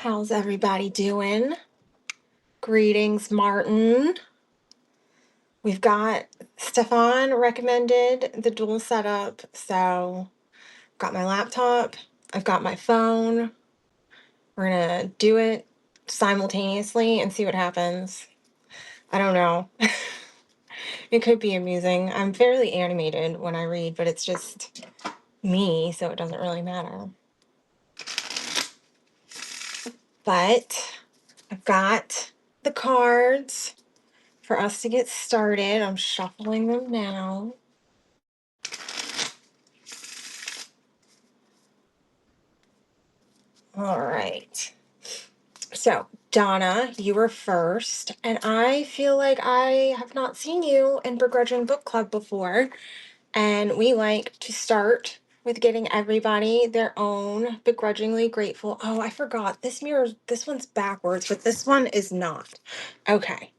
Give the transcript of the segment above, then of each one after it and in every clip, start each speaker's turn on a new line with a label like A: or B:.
A: How's everybody doing? Greetings, Martin. We've got Stefan recommended the dual setup, so I've got my laptop, I've got my phone. We're gonna do it simultaneously and see what happens. I don't know. It could be amusing. I'm fairly animated when I read, but it's just me, so it doesn't really matter. But I've got the cards for us to get started. I'm shuffling them now. All right. So, Donna, you were first, and I feel like I have not seen you in Begrudging Book Club before. And we like to start with getting everybody their own begrudgingly grateful. Oh, I forgot. This one's backwards, but this one is not. Okay.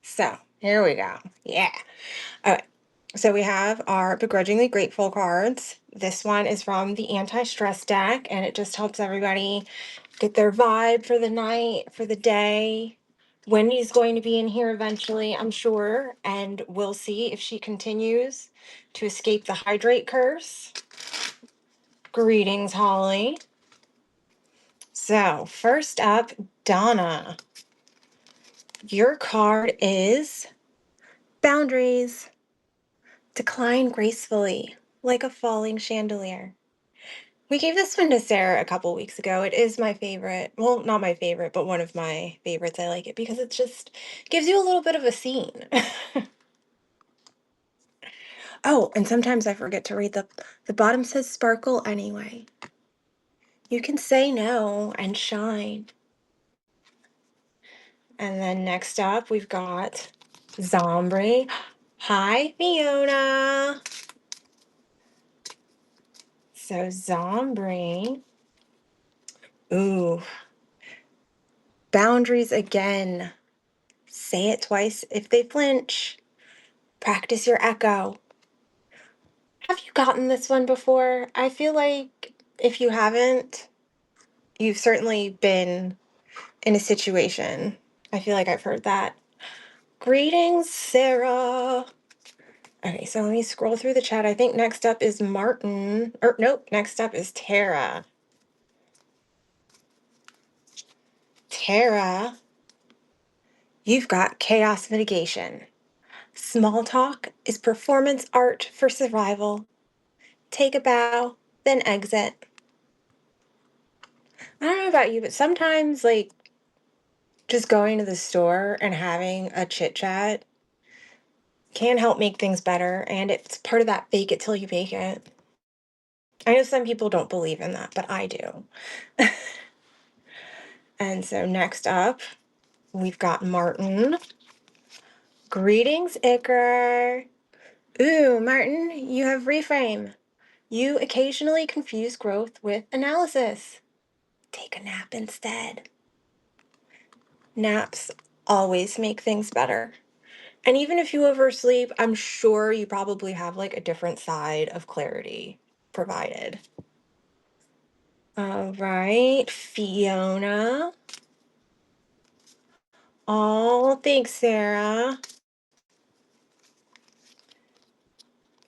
A: So, here we go. Yeah. All right. So we have our begrudgingly grateful cards. This one is from the anti-stress deck, and it just helps everybody get their vibe for the night, for the day. Wendy's going to be in here eventually, I'm sure, and we'll see if she continues to escape the hydrate curse. Greetings, Holly. So, first up, Donna. Your card is Boundaries. Decline gracefully, like a falling chandelier. We gave this one to Sarah a couple weeks ago. It is my favorite. Well, not my favorite, but one of my favorites. I like it because it just gives you a little bit of a scene. Oh, and sometimes I forget to read the bottom says sparkle anyway. You can say no and shine. And then next up, we've got Zombie. Hi, Fiona. So Zombie. Ooh. Boundaries again. Say it twice if they flinch. Practice your echo. Have you gotten this one before? I feel like if you haven't, you've certainly been in a situation. I feel like I've heard that. Greetings, Sarah. Okay, so let me scroll through the chat. I think next up is Martin. Or nope, next up is Tara. Tara, you've got chaos mitigation. Small talk is performance art for survival. Take a bow, then exit. I don't know about you, but sometimes, like, just going to the store and having a chit chat can help make things better. And it's part of that fake it till you make it. I know some people don't believe in that, but I do. And so next up, we've got Martin. Greetings, Iker. Ooh, Martin, you have reframe. You occasionally confuse growth with analysis. Take a nap instead. Naps always make things better. And even if you oversleep, I'm sure you probably have like a different side of clarity provided. All right, Fiona. Oh, thanks, Sarah.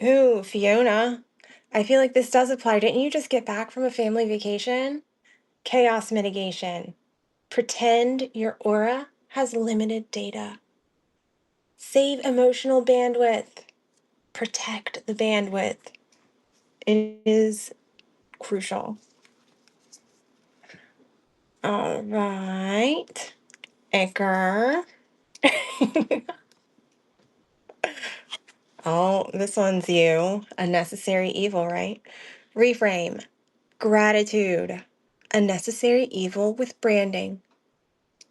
A: Ooh, Fiona. I feel like this does apply. Didn't you just get back from a family vacation? Chaos mitigation. Pretend your aura has limited data. Save emotional bandwidth. Protect the bandwidth. It is crucial. All right. Edgar. Oh, this one's you. A necessary evil, right? Reframe. Gratitude. A necessary evil with branding.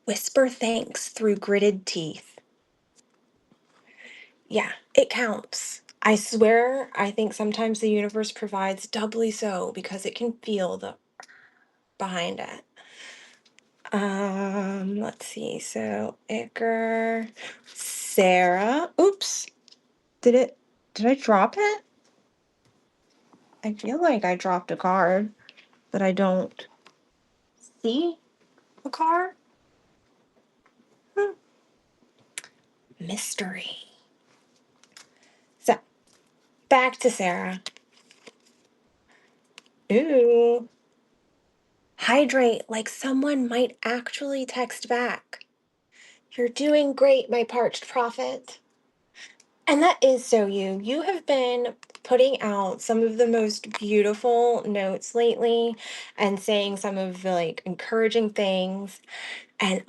A: Whisper thanks through gritted teeth. Yeah, it counts. I swear, I think sometimes the universe provides doubly so because it can feel the behind it. Let's see. So, Iker, Sarah. Oops. Did I drop it? I feel like I dropped a card that I don't see. a car? Hmm. Mystery. So, back to Sarah. Ooh. Hydrate like someone might actually text back. You're doing great, my parched prophet. And that is so you. You have been putting out some of the most beautiful notes lately and saying some of the like encouraging things. And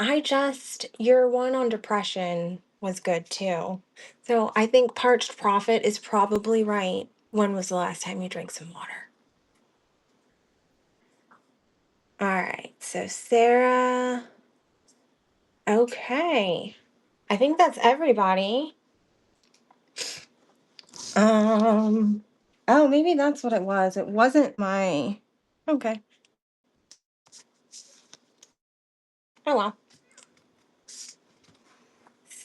A: your one on depression was good too. So I think Parched Prophet is probably right. When was the last time you drank some water? All right. So, Sarah. Okay. I think that's everybody. Um, oh, maybe that's what it was. It wasn't my. Okay. Oh well.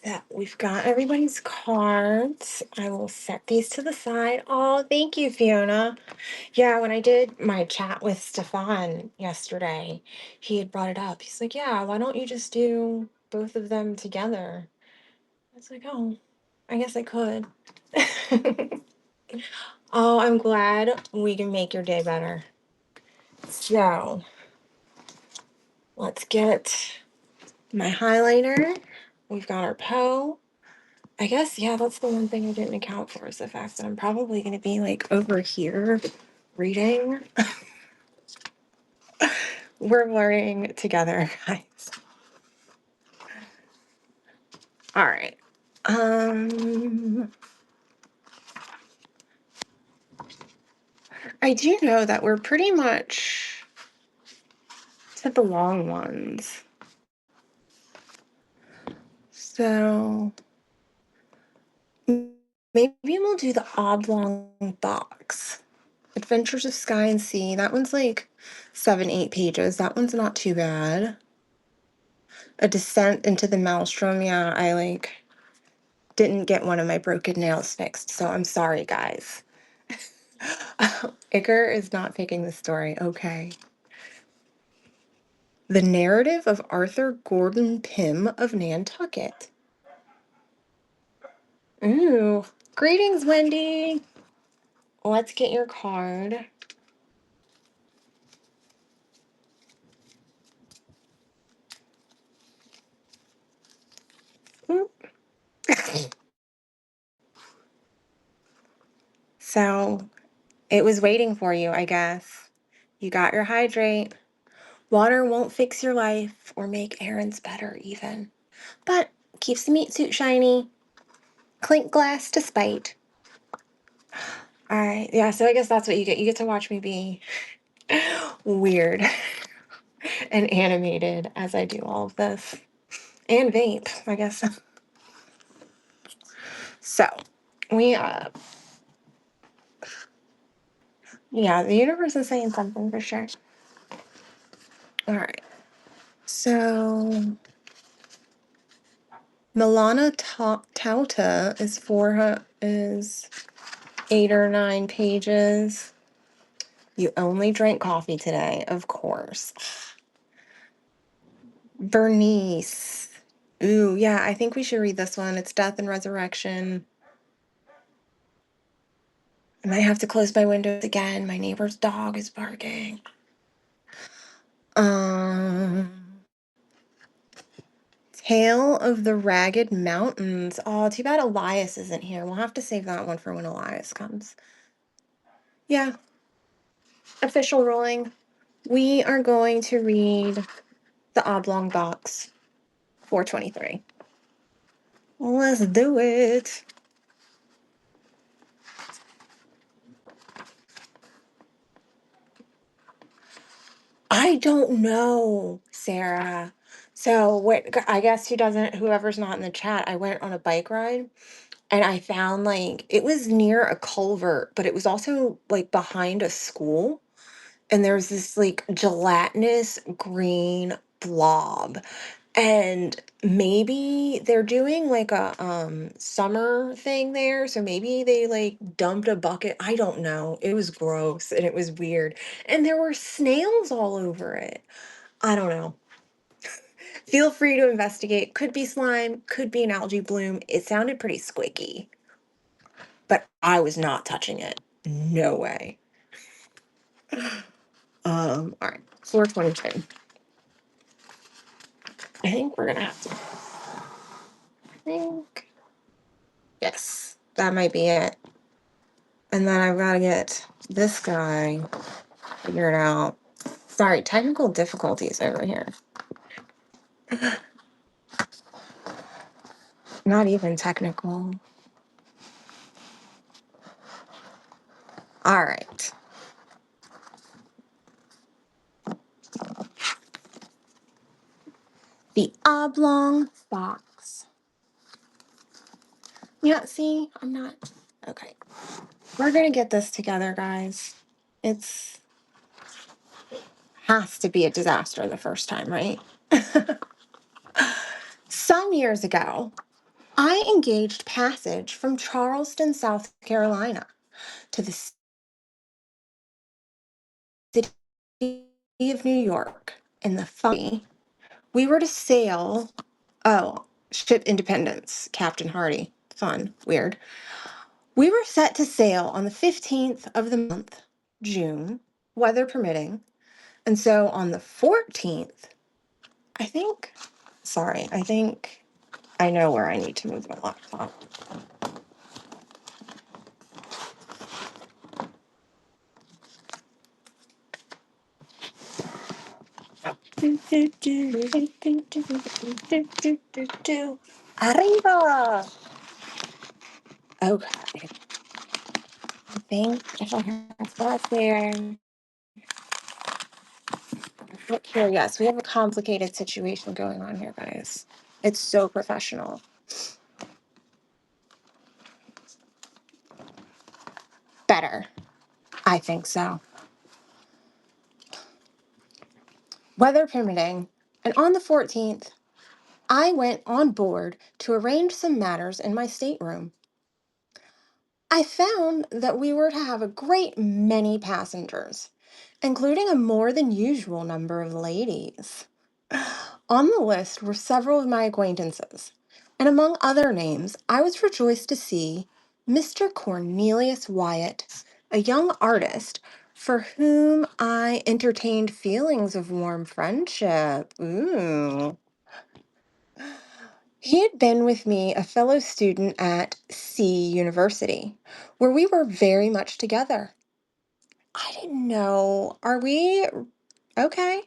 A: So we've got everybody's cards. I will set these to the side. Oh, thank you, Fiona. Yeah, when I did my chat with Stefan yesterday, he had brought it up. He's like, "Yeah, why don't you just do both of them together?" I was like, "Oh, I guess I could." Oh, I'm glad we can make your day better. So let's get my highlighter. We've got our Poe. I guess, yeah, that's the one thing I didn't account for is the fact that I'm probably going to be like over here reading. We're learning together, guys. All right. Um, I do know that we're pretty much to the long ones. So maybe we'll do the oblong box. Adventures of Sky and Sea. That one's like 7, 8 pages. That one's not too bad. A Descent into the Maelstrom. Yeah, I like didn't get one of my broken nails fixed, so I'm sorry, guys. Iker is not picking the story. Okay. The Narrative of Arthur Gordon Pym of Nantucket. Ooh. Greetings, Wendy. Let's get your card. Oop. So it was waiting for you, I guess. You got your hydrate. Water won't fix your life or make errands better, even, but keeps the meat suit shiny. Clink glass to spite. All right, yeah, so I guess that's what you get. You get to watch me be weird and animated as I do all of this. And vape, I guess. So, we, yeah, the universe is saying something for sure. All right, so Milana Tauta is 8 or 9 pages. You only drank coffee today, of course. Bernice. Ooh, yeah, I think we should read this one. It's Death and Resurrection. I might have to close my windows again. My neighbor's dog is barking. Um, Tale of the Ragged Mountains. Oh, too bad Elias isn't here. We'll have to save that one for when Elias comes. Yeah, official ruling. We are going to read The Oblong Box, 423. Let's do it. I don't know, Sarah. So what I guess whoever's not in the chat, I went on a bike ride and I found like it was near a culvert, but it was also like behind a school. And there's this like gelatinous green blob. And maybe they're doing like a summer thing there. So maybe they like dumped a bucket. I don't know. It was gross and it was weird. And there were snails all over it. I don't know. Feel free to investigate. Could be slime, could be an algae bloom. It sounded pretty squeaky, but I was not touching it. No way. All right, floor 22. I think we're gonna have to. I think yes, that might be it. And then I've got to get this guy figured out. Sorry, technical difficulties over here. Not even technical. All right. The oblong box. Yeah, see, I'm not. Okay. We're going to get this together, guys. It's has to be a disaster the first time, right? Some years ago, I engaged passage from Charleston, South Carolina to the city of New York in the funny. We were to sail. Oh, ship Independence, Captain Hardy. Fun, weird. We were set to sail on the 15th of the month, June, weather permitting. And so on the 14th, I think I know where I need to move my laptop. Arriba! Okay. I think if I have that there. Look here, yes, we have a complicated situation going on here, guys. It's so professional. Better. I think so. Weather permitting, and on the 14th, I went on board to arrange some matters in my stateroom. I found that we were to have a great many passengers, including a more than usual number of ladies. On the list were several of my acquaintances, and among other names, I was rejoiced to see Mr. Cornelius Wyatt, a young artist for whom I entertained feelings of warm friendship. Ooh. He had been with me a fellow student at C University, where we were very much together. I didn't know. Are we okay?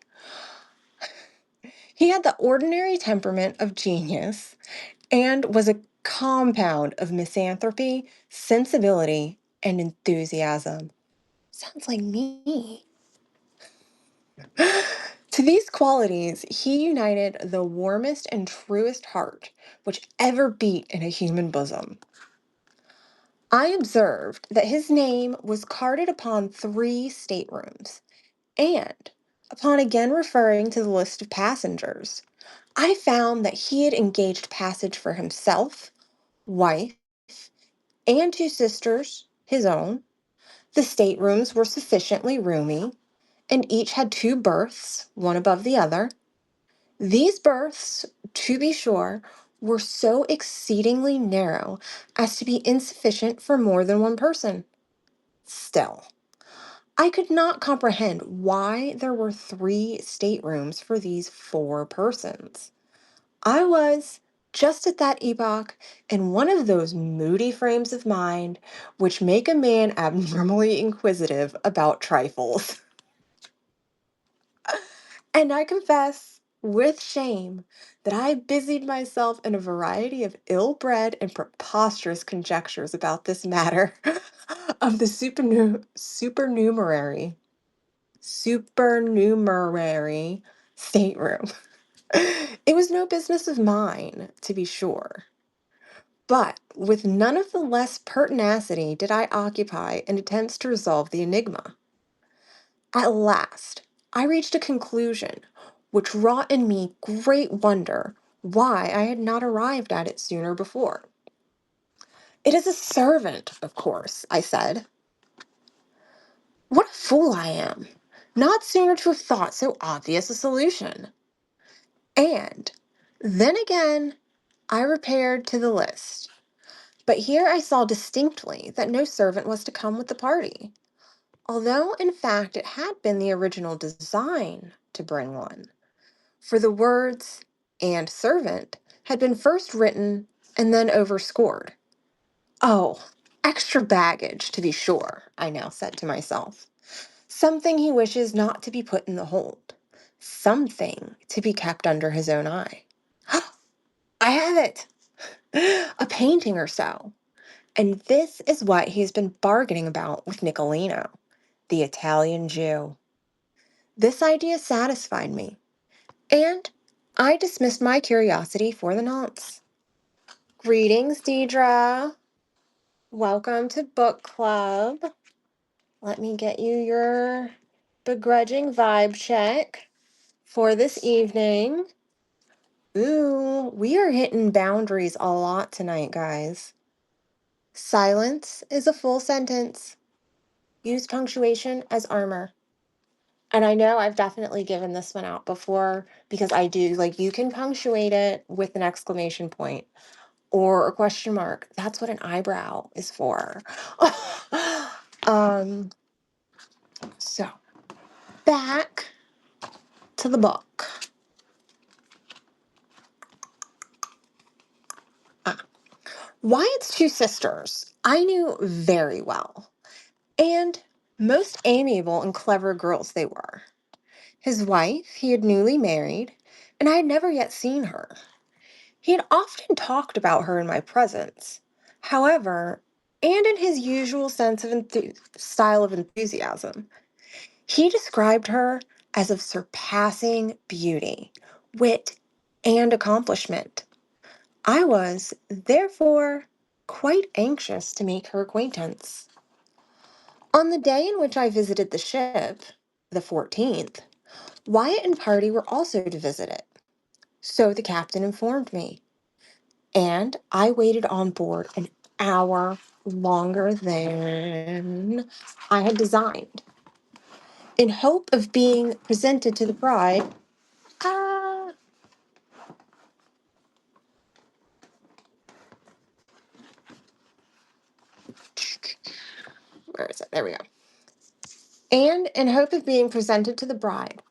A: He had the ordinary temperament of genius and was a compound of misanthropy, sensibility, and enthusiasm. Sounds like me. To these qualities, he united the warmest and truest heart which ever beat in a human bosom. I observed that his name was carded upon 3 staterooms, and upon again referring to the list of passengers, I found that he had engaged passage for himself, wife, and 2 sisters, his own. The staterooms were sufficiently roomy, and each had 2 berths, one above the other. These berths, to be sure, were so exceedingly narrow as to be insufficient for more than one person. Still, I could not comprehend why there were 3 staterooms for these 4 persons. I was, just at that epoch, in one of those moody frames of mind which make a man abnormally inquisitive about trifles. And I confess, with shame, that I busied myself in a variety of ill-bred and preposterous conjectures about this matter of the supernumerary stateroom. It was no business of mine, to be sure, but with none of the less pertinacity did I occupy in attempts to resolve the enigma. At last, I reached a conclusion which wrought in me great wonder why I had not arrived at it sooner before. It is a servant, of course, I said. What a fool I am! Not sooner to have thought so obvious a solution. And then again, I repaired to the list. But here I saw distinctly that no servant was to come with the party, although in fact it had been the original design to bring one. For the words "and servant" had been first written and then overscored. Oh, extra baggage, to be sure, I now said to myself. Something he wishes not to be put in the hold. Something to be kept under his own eye. I have it! A painting or so. And this is what he's been bargaining about with Nicolino, the Italian Jew. This idea satisfied me, and I dismissed my curiosity for the nonce. Greetings, Deidre. Welcome to book club. Let me get you your begrudging vibe check for this evening. Ooh, we are hitting boundaries a lot tonight, guys. Silence is a full sentence. Use punctuation as armor. And I know I've definitely given this one out before because I do, like, you can punctuate it with an exclamation point or a question mark. That's what an eyebrow is for. um, so back to the book. Ah, Wyatt's two sisters I knew very well, and most amiable and clever girls they were. His wife he had newly married, and I had never yet seen her. He had often talked about her in my presence. However, and in his usual sense of style of enthusiasm, he described her as of surpassing beauty, wit, and accomplishment. I was, therefore, quite anxious to make her acquaintance. On the day in which I visited the ship, the 14th, Wyatt and party were also to visit it. So the captain informed me, and I waited on board an hour longer than I had designed, in hope of being presented to the bride. Ah, where is it? There we go. And in hope of being presented to the bride.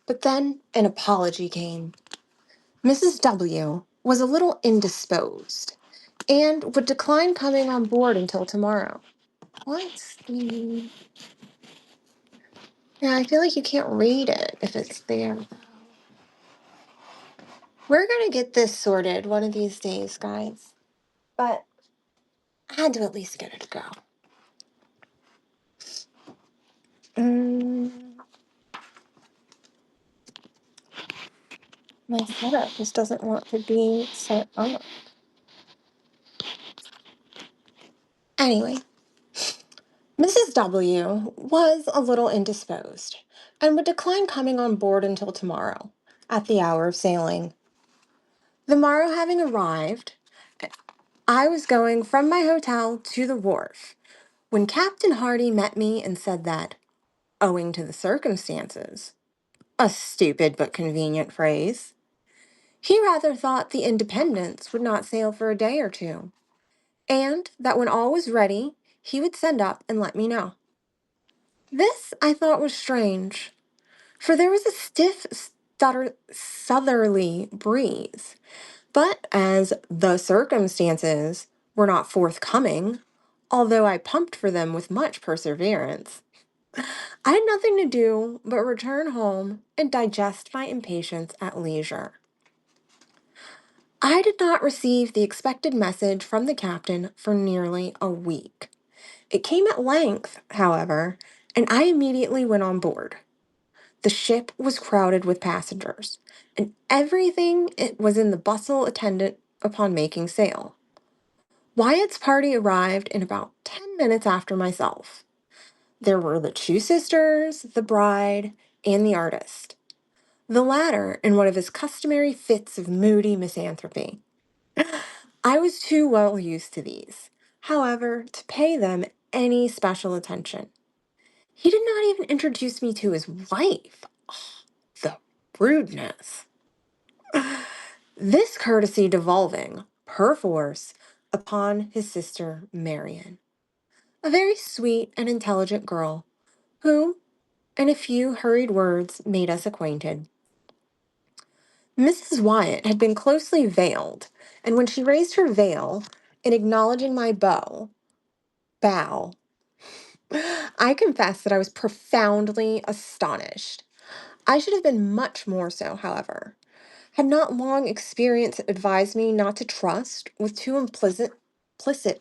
A: But then an apology came. Mrs. W. was a little indisposed and would decline coming on board until tomorrow. What's the... Yeah, I feel like you can't read it if it's there. We're gonna get this sorted one of these days, guys. But I had to at least get it to go. Mm, my setup just doesn't want to be set up. Anyway, Mrs. W. was a little indisposed and would decline coming on board until tomorrow, at the hour of sailing. The morrow having arrived, I was going from my hotel to the wharf when Captain Hardy met me and said that, owing to the circumstances, a stupid but convenient phrase, he rather thought the Independence would not sail for a day or two, and that when all was ready, he would send up and let me know. This I thought was strange, for there was a stiff southerly breeze, but as the circumstances were not forthcoming, although I pumped for them with much perseverance, I had nothing to do but return home and digest my impatience at leisure. I did not receive the expected message from the captain for nearly a week. It came at length, however, and I immediately went on board. The ship was crowded with passengers, and everything it was in the bustle attendant upon making sail. Wyatt's party arrived in about 10 minutes after myself. There were the two sisters, the bride, and the artist, the latter in one of his customary fits of moody misanthropy. I was too well used to these, however, to pay them any special attention. He did not even introduce me to his wife. The rudeness. this courtesy devolving, perforce, upon his sister Marian, a very sweet and intelligent girl who, in a few hurried words, made us acquainted. Mrs. Wyatt had been closely veiled, and when she raised her veil in acknowledging my bow, I confess that I was profoundly astonished. I should have been much more so, however, had not long experience advised me not to trust, with too implicit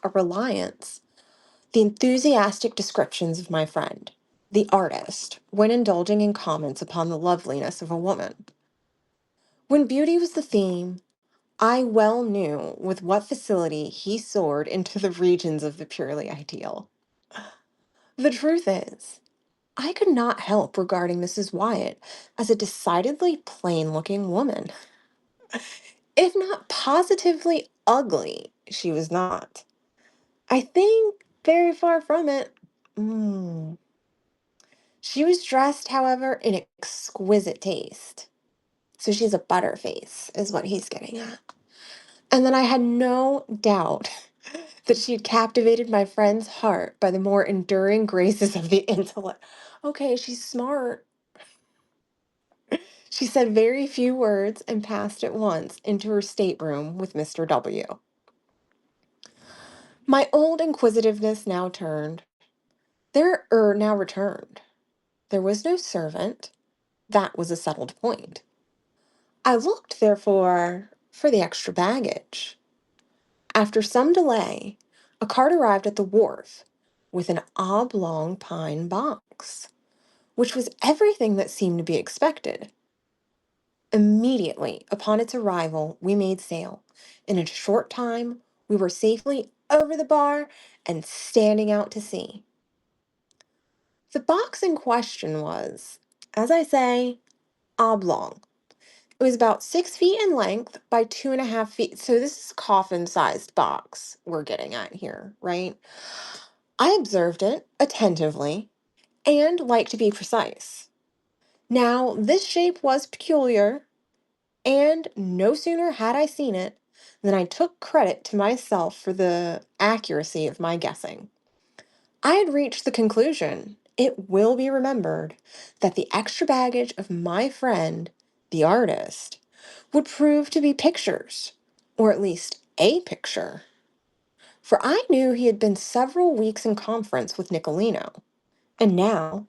A: a reliance, the enthusiastic descriptions of my friend, the artist, when indulging in comments upon the loveliness of a woman. When beauty was the theme, I well knew with what facility he soared into the regions of the purely ideal. The truth is, I could not help regarding Mrs. Wyatt as a decidedly plain looking woman. If not positively ugly, she was not. I think very far from it. Mm. She was dressed, however, in exquisite taste. So she's a butterface, is what he's getting at. And then I had no doubt that she had captivated my friend's heart by the more enduring graces of the intellect. Okay, she's smart. She said very few words and passed at once into her stateroom with Mr. W. My old inquisitiveness now returned. There was no servant. That was a settled point. I looked, therefore, for the extra baggage. After some delay, a cart arrived at the wharf with an oblong pine box, which was everything that seemed to be expected. Immediately upon its arrival, we made sail. In a short time, we were safely over the bar and standing out to sea. The box in question was, as I say, oblong. It was about 6 feet in length by 2.5 feet. So this is coffin-sized box we're getting at here, right? I observed it attentively and like to be precise. Now, this shape was peculiar, and no sooner had I seen it than I took credit to myself for the accuracy of my guessing. I had reached the conclusion, it will be remembered, that the extra baggage of my friend, the artist, would prove to be pictures, or at least a picture. For I knew he had been several weeks in conference with Nicolino, and now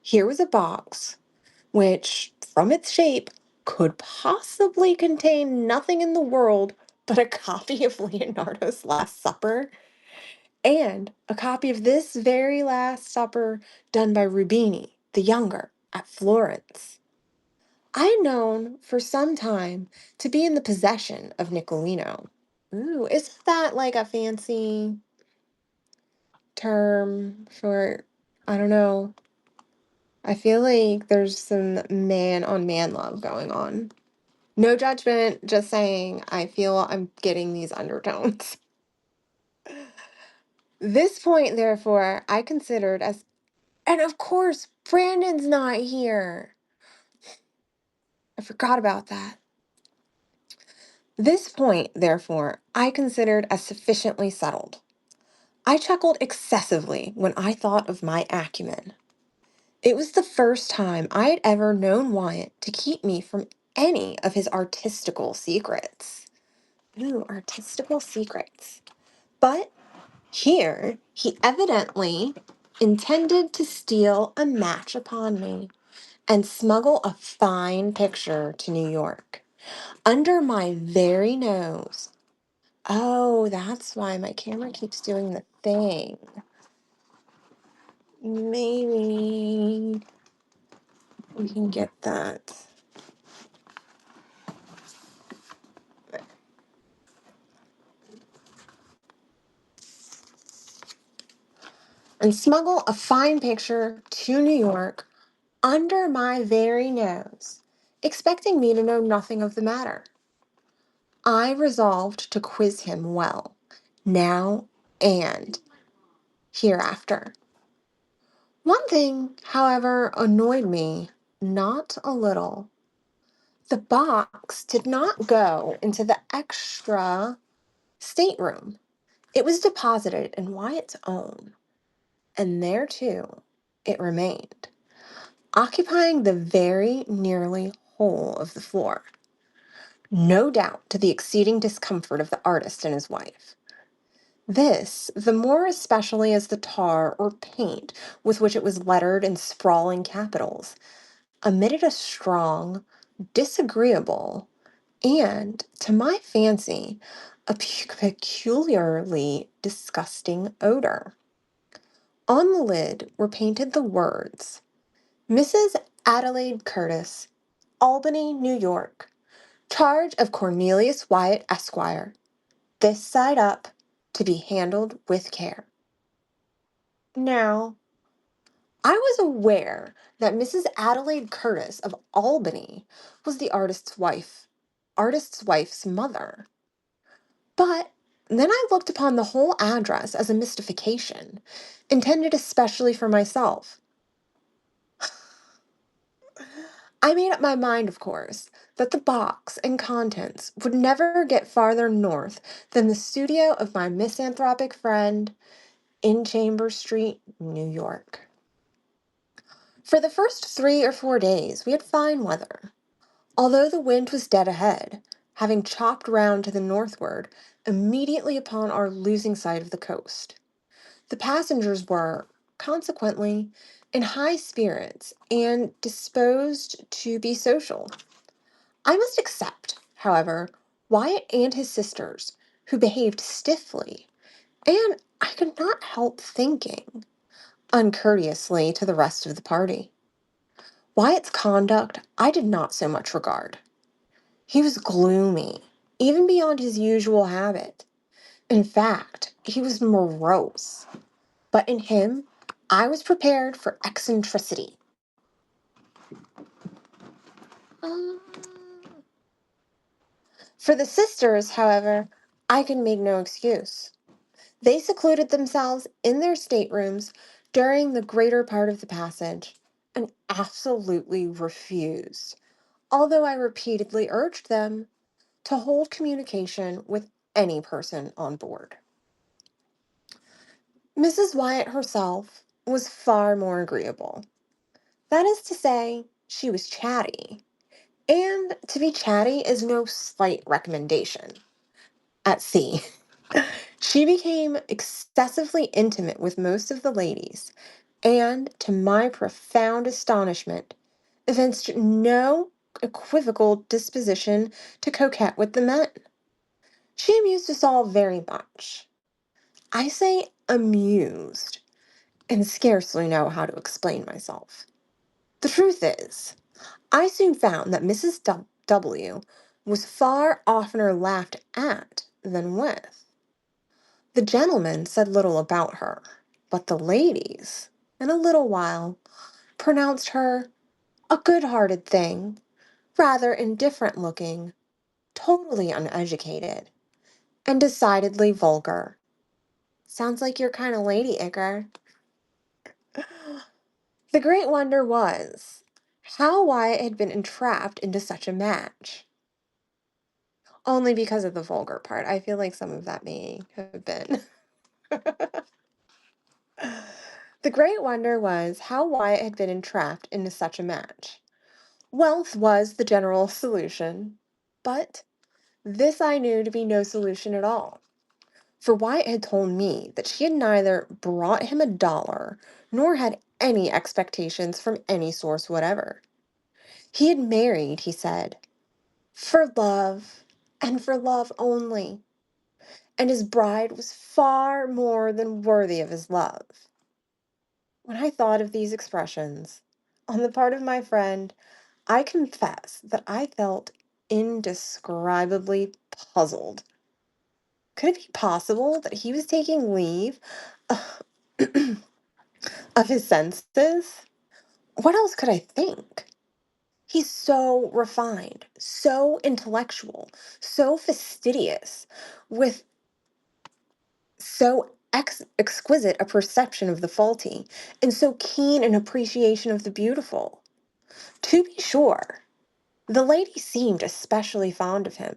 A: here was a box which, from its shape, could possibly contain nothing in the world but a copy of Leonardo's Last Supper and a copy of this very Last Supper done by Rubini, the younger, at Florence. I had known for some time to be in the possession of Nicolino. Ooh, isn't that like a fancy term for, I don't know. I feel like there's some man on man love going on. No judgment, just saying I feel I'm getting these undertones. This point, therefore, I considered as, and of course, Brandon's not here. I forgot about that. This point, therefore, I considered as sufficiently settled. I chuckled excessively when I thought of my acumen. It was the first time I had ever known Wyatt to keep me from any of his artistical secrets. Ooh, artistical secrets. But here he evidently intended to steal a match upon me and smuggle a fine picture to New York under my very nose. Oh, that's why my camera keeps doing the thing. Maybe we can get that. And smuggle a fine picture to New York under my very nose, expecting me to know nothing of the matter. I resolved to quiz him well, now and hereafter. One thing, however, annoyed me not a little. The box did not go into the extra stateroom. It was deposited in Wyatt's own, and there too it remained, occupying the very nearly whole of the floor, no doubt to the exceeding discomfort of the artist and his wife. This, the more especially as the tar or paint with which it was lettered in sprawling capitals emitted a strong, disagreeable, and, to my fancy, a peculiarly disgusting odor. On the lid were painted the words, Mrs. Adelaide Curtis, Albany, New York, charge of Cornelius Wyatt, Esquire, this side up, to be handled with care. Now, I was aware that Mrs. Adelaide Curtis of Albany was the artist's wife's mother. But then I looked upon the whole address as a mystification, intended especially for myself. I made up my mind, of course, that the box and contents would never get farther north than the studio of my misanthropic friend in Chambers Street, New York. For the first 3 or 4 days, we had fine weather, although the wind was dead ahead, having chopped round to the northward immediately upon our losing sight of the coast. The passengers were, consequently, in high spirits and disposed to be social. I must except, however, Wyatt and his sisters, who behaved stiffly, and I could not help thinking, uncourteously to the rest of the party. Wyatt's conduct I did not so much regard. He was gloomy, even beyond his usual habit. In fact, he was morose. But in him, I was prepared for eccentricity. Uh, For the sisters, however, I could make no excuse. They secluded themselves in their staterooms during the greater part of the passage and absolutely refused, although I repeatedly urged them, to hold communication with any person on board. Mrs. Wyatt herself was far more agreeable. That is to say, she was chatty. And to be chatty is no slight recommendation. At sea, she became excessively intimate with most of the ladies, and, to my profound astonishment, evinced no equivocal disposition to coquet with the men. She amused us all very much. I say amused, and scarcely know how to explain myself. The truth is, I soon found that Mrs. W. was far oftener laughed at than with. The gentlemen said little about her, but the ladies, in a little while, pronounced her a good-hearted thing, rather indifferent-looking, totally uneducated, and decidedly vulgar. Sounds like your kind of lady, Icker. The great wonder was how Wyatt had been entrapped into such a match. Only because of the vulgar part. I feel like some of that may have been. The great wonder was how Wyatt had been entrapped into such a match. Wealth was the general solution, but this I knew to be no solution at all. For Wyatt had told me that she had neither brought him a dollar nor had any expectations from any source whatever. He had married, he said, for love, and for love only, and his bride was far more than worthy of his love. When I thought of these expressions, on the part of my friend, I confess that I felt indescribably puzzled. Could it be possible that he was taking leave of of his senses? What else could I think? He's so refined, so intellectual, so fastidious, with so exquisite a perception of the faulty, and so keen an appreciation of the beautiful. To be sure, The lady seemed especially fond of him,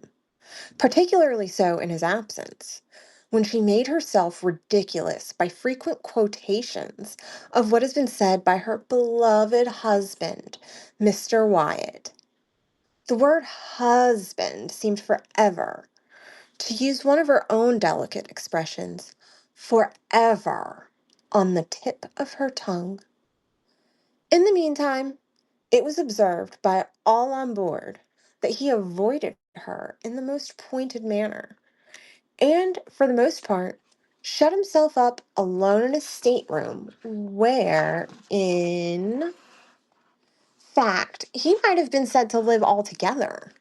A: particularly so in his absence, when she made herself ridiculous by frequent quotations of what has been said by her beloved husband, Mr. Wyatt. The word husband seemed forever, to use one of her own delicate expressions, forever on the tip of her tongue. In the meantime, it was observed by all on board that he avoided her in the most pointed manner, and for the most part shut himself up alone in his stateroom, where, in fact, he might have been said to live altogether,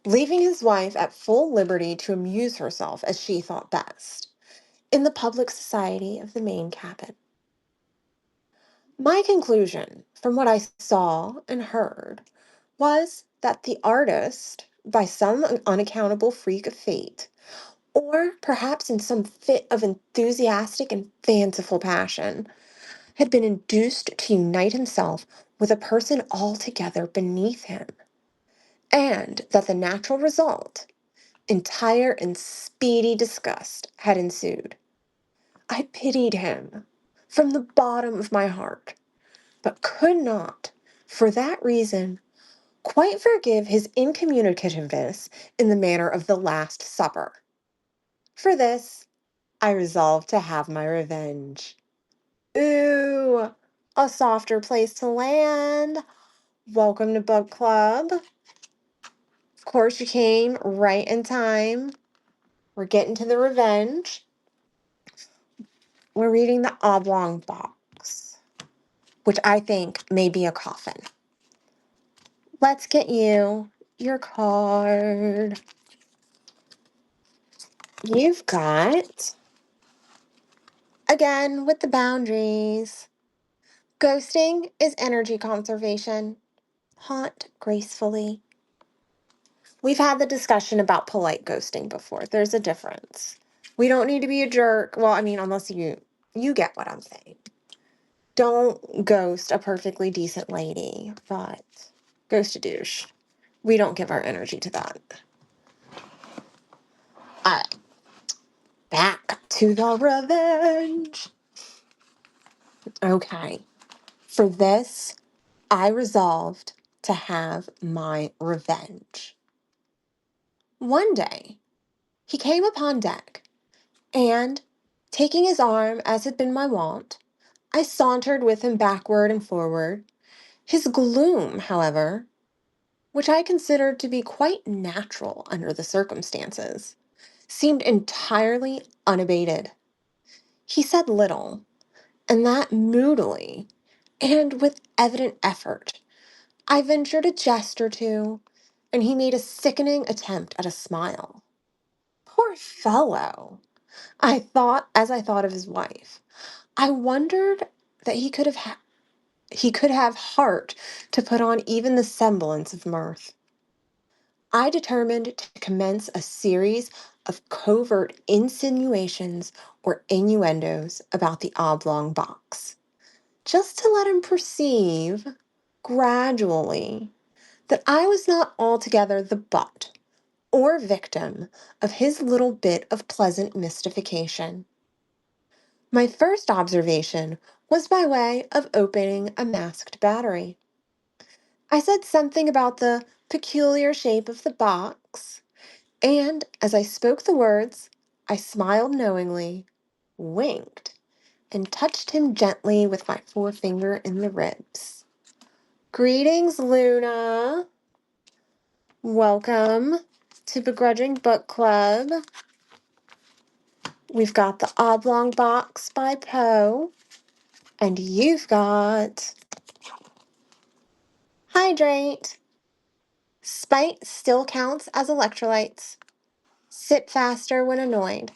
A: leaving his wife at full liberty to amuse herself as she thought best, in the public society of the main cabin. My conclusion, from what I saw and heard, was that the artist, by some unaccountable freak of fate, or perhaps in some fit of enthusiastic and fanciful passion, had been induced to unite himself with a person altogether beneath him, and that the natural result, entire and speedy disgust, had ensued. I pitied him from the bottom of my heart, but could not, for that reason, quite forgive his incommunicativeness in the manner of the Last Supper. For this, I resolved to have my revenge. Ooh, a softer place to land. Welcome to Book Club. Of course, you came right in time. We're getting to the revenge. We're reading the Oblong Box, which I think may be a coffin. Let's get you your card. You've got, again, with the boundaries, ghosting is energy conservation. Haunt gracefully. We've had the discussion about polite ghosting before. There's a difference. We don't need to be a jerk. Well, I mean, unless you get what I'm saying. Don't ghost a perfectly decent lady, but ghost a douche. We don't give our energy to that. All right, back to the revenge. Okay, for this, I resolved to have my revenge. One day, he came upon deck, and, taking his arm as had been my wont, I sauntered with him backward and forward. His gloom, however, which I considered to be quite natural under the circumstances, seemed entirely unabated. He said little, and that moodily, and with evident effort. I ventured a jest or two, and he made a sickening attempt at a smile. Poor fellow! I thought, as I thought of his wife, I wondered that he could have heart to put on even the semblance of mirth. I determined to commence a series of covert insinuations or innuendos about the oblong box, just to let him perceive, gradually, that I was not altogether the butt or victim of his little bit of pleasant mystification. My first observation was by way of opening a masked battery. I said something about the peculiar shape of the box, and as I spoke the words, I smiled knowingly, winked, and touched him gently with my forefinger in the ribs. Greetings, Luna. Welcome to Begrudging Book Club. We've got the Oblong Box by Poe, and you've got Hydrate. Spite still counts as electrolytes. Sip faster when annoyed.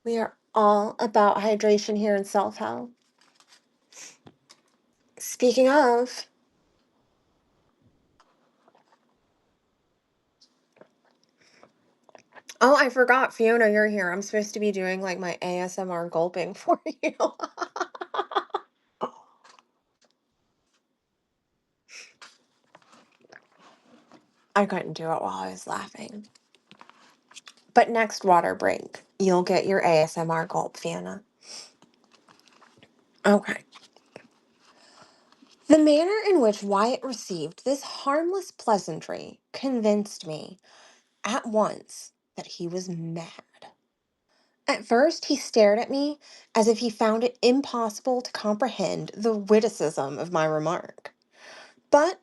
A: We are all about hydration here in Self Help. Speaking of, oh, I forgot, Fiona, you're here. I'm supposed to be doing like my ASMR gulping for you. I couldn't do it while I was laughing. But next water break, you'll get your ASMR gulp, Fiona. Okay. The manner in which Wyatt received this harmless pleasantry convinced me at once that he was mad. At first, he stared at me as if he found it impossible to comprehend the witticism of my remark. But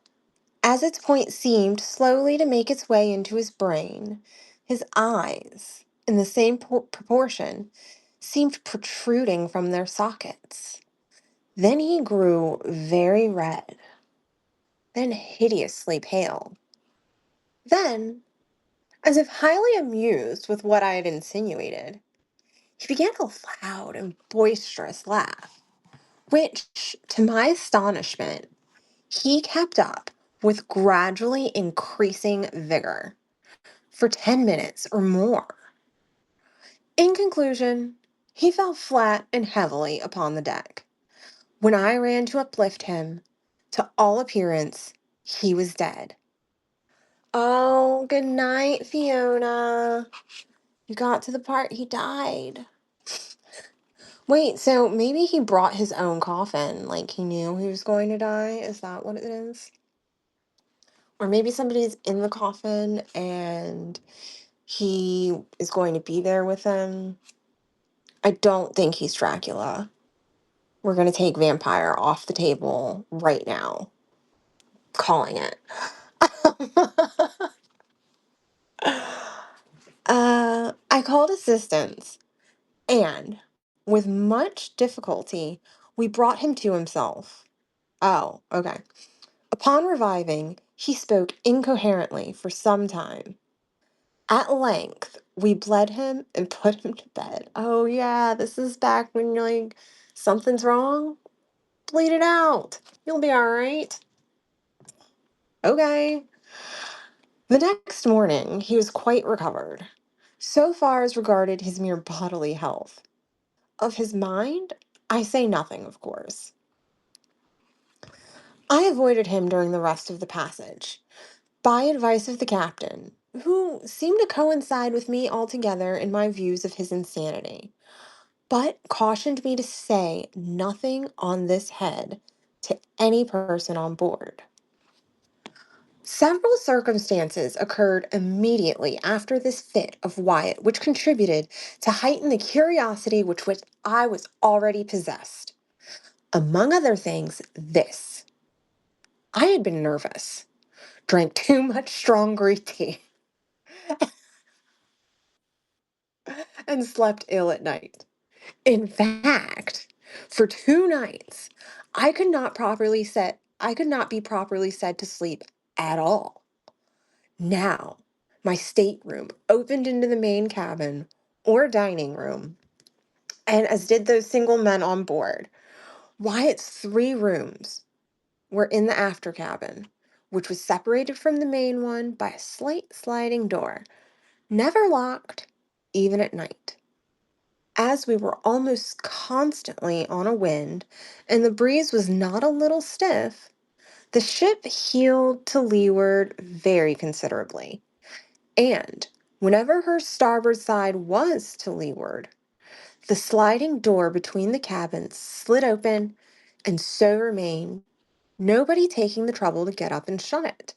A: as its point seemed slowly to make its way into his brain, his eyes, in the same proportion, seemed protruding from their sockets. Then he grew very red, then hideously pale. Then, as if highly amused with what I had insinuated, he began a loud and boisterous laugh, which, to my astonishment, he kept up with gradually increasing vigor for 10 minutes or more. In conclusion, he fell flat and heavily upon the deck. When I ran to uplift him, to all appearance, he was dead. Oh, good night, Fiona. You got to the part he died. Wait, so maybe he brought his own coffin, like he knew he was going to die? Is that what it is? Or maybe somebody's in the coffin and he is going to be there with them. I don't think he's Dracula. We're going to take vampire off the table right now. Calling it. I called assistance, and with much difficulty, we brought him to himself. Oh, okay. Upon reviving, he spoke incoherently for some time. At length, we bled him and put him to bed. Oh, yeah, this is back when you're like, something's wrong? Bleed it out. You'll be all right. Okay. The next morning, he was quite recovered, so far as regarded his mere bodily health. Of his mind, I say nothing, of course. I avoided him during the rest of the passage, by advice of the captain, who seemed to coincide with me altogether in my views of his insanity, but cautioned me to say nothing on this head to any person on board. Several circumstances occurred immediately after this fit of Wyatt which contributed to heighten the curiosity which I was already possessed. Among other things, this. I had been nervous, drank too much strong Greek tea, and slept ill at night. In fact, for 2 nights, I could not be properly said to sleep at all. Now, my stateroom opened into the main cabin or dining room, and as did those single men on board, Wyatt's 3 rooms were in the after cabin, which was separated from the main one by a slight sliding door, never locked, even at night. As we were almost constantly on a wind, and the breeze was not a little stiff, the ship heeled to leeward very considerably, and whenever her starboard side was to leeward, the sliding door between the cabins slid open and so remained, nobody taking the trouble to get up and shut it.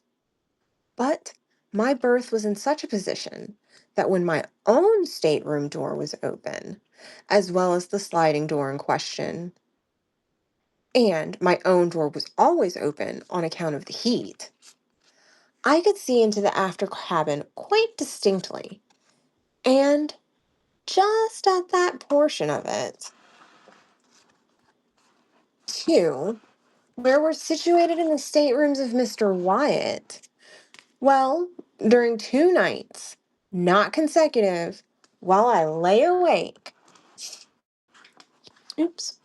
A: But my berth was in such a position that when my own stateroom door was open, as well as the sliding door in question, and my own door was always open on account of the heat, I could see into the after cabin quite distinctly, and just at that portion of it, too, where were situated in the staterooms of Mr. Wyatt. Well, during 2 nights, not consecutive, while I lay awake, oops,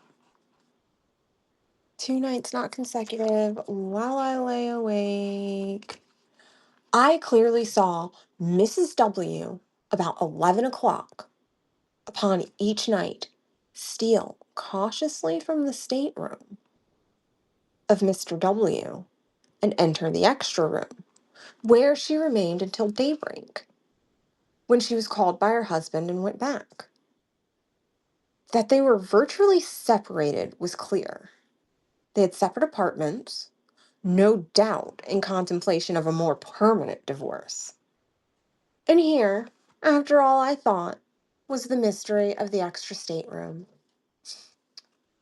A: 2 nights not consecutive, while I lay awake, I clearly saw Mrs. W. about 11 o'clock upon each night steal cautiously from the stateroom of Mr. W. and enter the extra room, where she remained until daybreak, when she was called by her husband and went back. That they were virtually separated was clear. They had separate apartments, no doubt in contemplation of a more permanent divorce. And here, after all, I thought, was the mystery of the extra stateroom.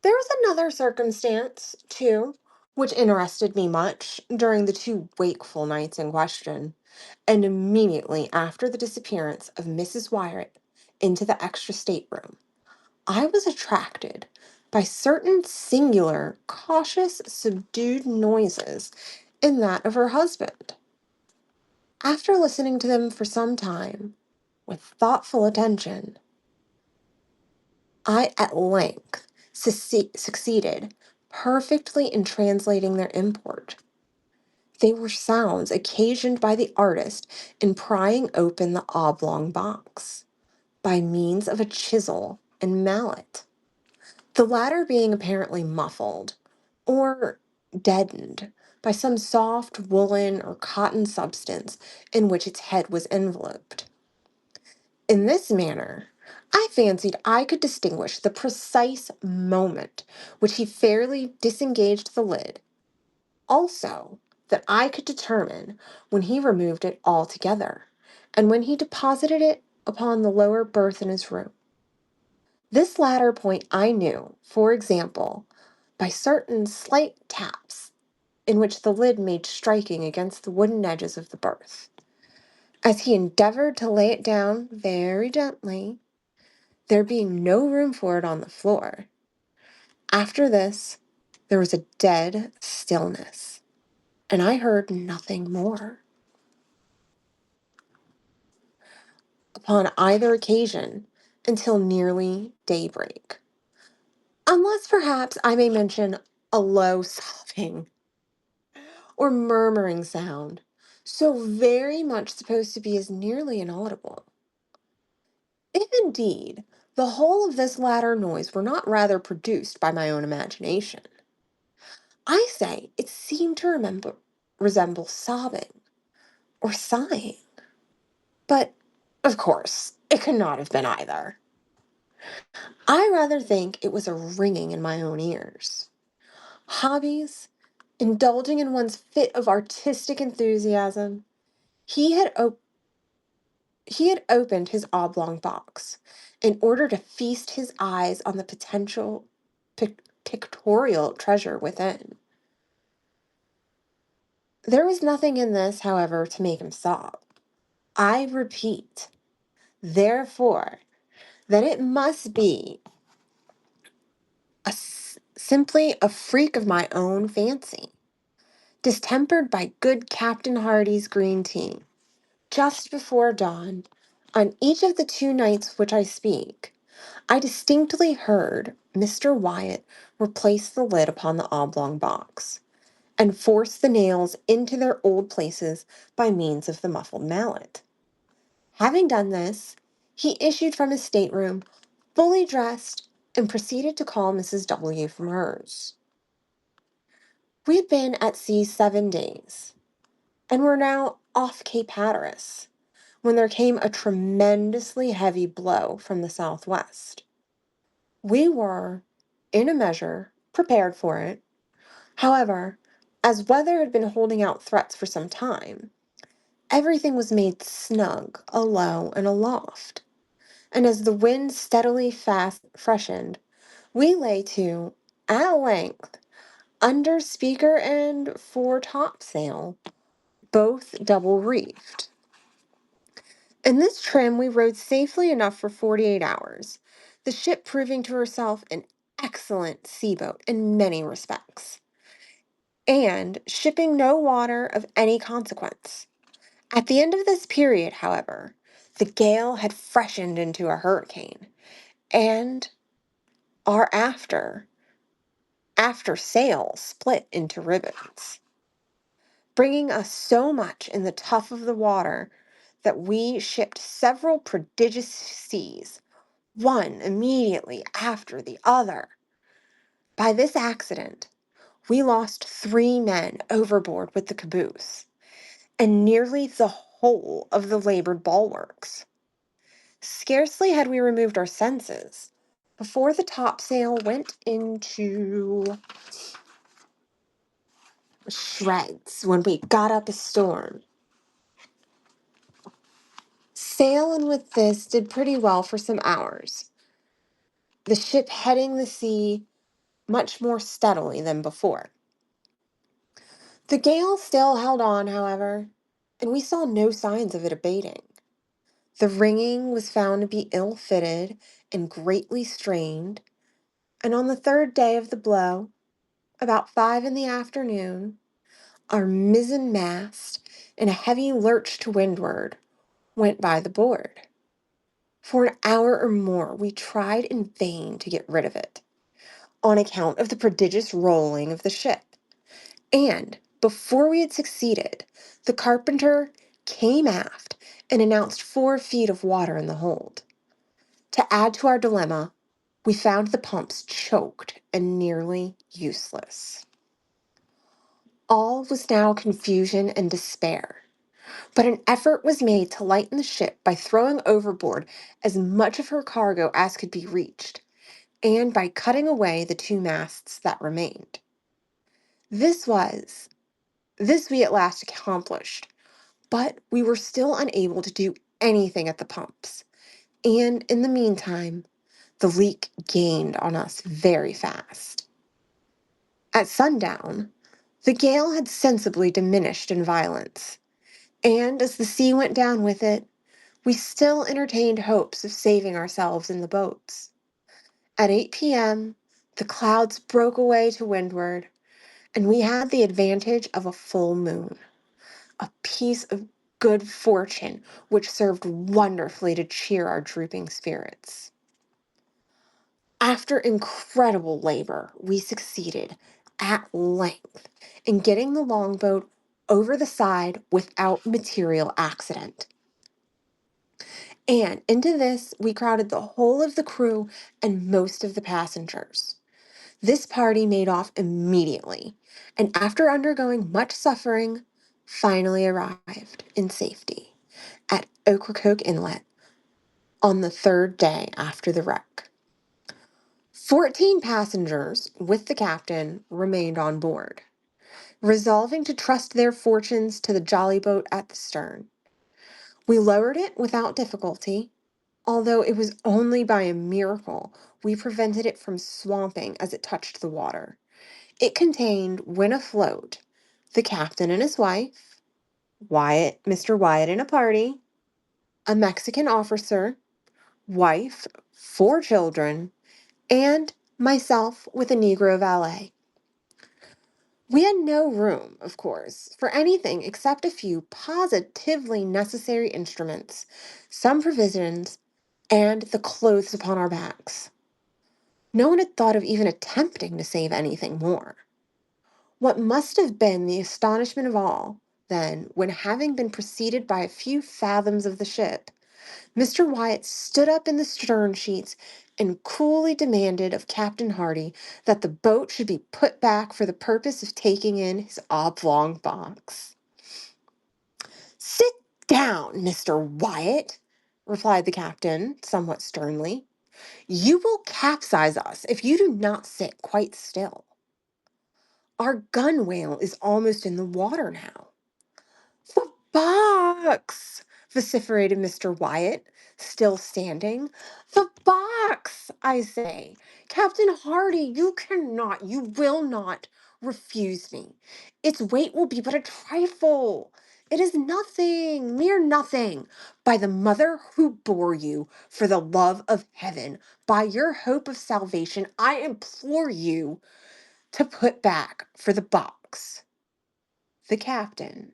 A: There was another circumstance, too, which interested me much during the 2 wakeful nights in question, and immediately after the disappearance of Mrs. Wyatt into the extra stateroom. I was attracted by certain singular, cautious, subdued noises in that of her husband. After listening to them for some time, with thoughtful attention, I at length succeeded perfectly in translating their import. They were sounds occasioned by the artist in prying open the oblong box by means of a chisel and mallet, the latter being apparently muffled or deadened by some soft woolen or cotton substance in which its head was enveloped. In this manner, I fancied I could distinguish the precise moment which he fairly disengaged the lid, also that I could determine when he removed it altogether, and when he deposited it upon the lower berth in his room. This latter point I knew, for example, by certain slight taps in which the lid made striking against the wooden edges of the berth, as he endeavored to lay it down very gently, there being no room for it on the floor. After this, there was a dead stillness, and I heard nothing more. Upon either occasion until nearly daybreak, unless perhaps I may mention a low sobbing or murmuring sound, so very much supposed to be as nearly inaudible. If indeed the whole of this latter noise were not rather produced by my own imagination, I say it seemed to resemble sobbing or sighing. But, of course, it could not have been either. I rather think it was a ringing in my own ears. Hobbies, indulging in one's fit of artistic enthusiasm, he had he had opened his oblong box in order to feast his eyes on the potential pictorial treasure within. There was nothing in this, however, to make him sob. I repeat, therefore, that it must be simply a freak of my own fancy, distempered by good Captain Hardy's green tea. Just before dawn, on each of the 2 nights which I speak, I distinctly heard Mr. Wyatt replace the lid upon the oblong box, and force the nails into their old places by means of the muffled mallet. Having done this, he issued from his stateroom, fully dressed, and proceeded to call Mrs. W. from hers. We had been at sea 7 days, and were now off Cape Hatteras, when there came a tremendously heavy blow from the southwest. We were, in a measure, prepared for it. However, as weather had been holding out threats for some time, everything was made snug alow and aloft, and as the wind steadily fast freshened, we lay to, at length, under speaker and fore topsail, both double reefed. In this trim we rode safely enough for 48 hours, the ship proving to herself an excellent sea-boat in many respects, and shipping no water of any consequence. At the end of this period, however, the gale had freshened into a hurricane, and our after sail split into ribbons, bringing us so much in the tuff of the water that we shipped several prodigious seas, one immediately after the other. By this accident, we lost 3 men overboard with the caboose, and nearly the whole of the labored bulwarks. Scarcely had we removed our senses before the topsail went into shreds when we got up a storm. Sailing with this did pretty well for some hours, the ship heading the sea much more steadily than before. The gale still held on, however, and we saw no signs of it abating. The rigging was found to be ill-fitted and greatly strained, and on the third day of the blow, about 5 in the afternoon, our mizzen mast, in a heavy lurch to windward, went by the board. For an hour or more we tried in vain to get rid of it, on account of the prodigious rolling of the ship. And before we had succeeded, the carpenter came aft and announced 4 feet of water in the hold. To add to our dilemma, we found the pumps choked and nearly useless. All was now confusion and despair, but an effort was made to lighten the ship by throwing overboard as much of her cargo as could be reached, and by cutting away the 2 masts that remained. This we at last accomplished, but we were still unable to do anything at the pumps, and in the meantime, the leak gained on us very fast. At sundown, the gale had sensibly diminished in violence, and as the sea went down with it, we still entertained hopes of saving ourselves in the boats. At 8 p.m., the clouds broke away to windward, and we had the advantage of a full moon, a piece of good fortune which served wonderfully to cheer our drooping spirits. After incredible labor, we succeeded, at length, in getting the longboat over the side without material accident. And into this we crowded the whole of the crew and most of the passengers. This party made off immediately, and after undergoing much suffering, finally arrived in safety at Ocracoke Inlet on the 3rd day after the wreck. 14 passengers, with the captain, remained on board, resolving to trust their fortunes to the jolly boat at the stern. We lowered it without difficulty, although it was only by a miracle we prevented it from swamping as it touched the water. It contained, when afloat, the captain and his wife, Mr. Wyatt and a party, a Mexican officer, wife, 4 children, and myself with a Negro valet. We had no room, of course, for anything except a few positively necessary instruments, some provisions, and the clothes upon our backs. No one had thought of even attempting to save anything more. What must have been the astonishment of all, then, when having been preceded by a few fathoms of the ship, Mr. Wyatt stood up in the stern sheets and coolly demanded of Captain Hardy that the boat should be put back for the purpose of taking in his oblong box. "Sit down, Mr. Wyatt," replied the captain, somewhat sternly. "You will capsize us if you do not sit quite still. Our gunwale is almost in the water now." "The box!" vociferated Mr. Wyatt, still standing. "The box, I say! Captain Hardy, you will not refuse me. Its weight will be but a trifle. It is nothing, mere nothing. By the mother who bore you, for the love of heaven, by your hope of salvation, I implore you to put back for the box." The captain,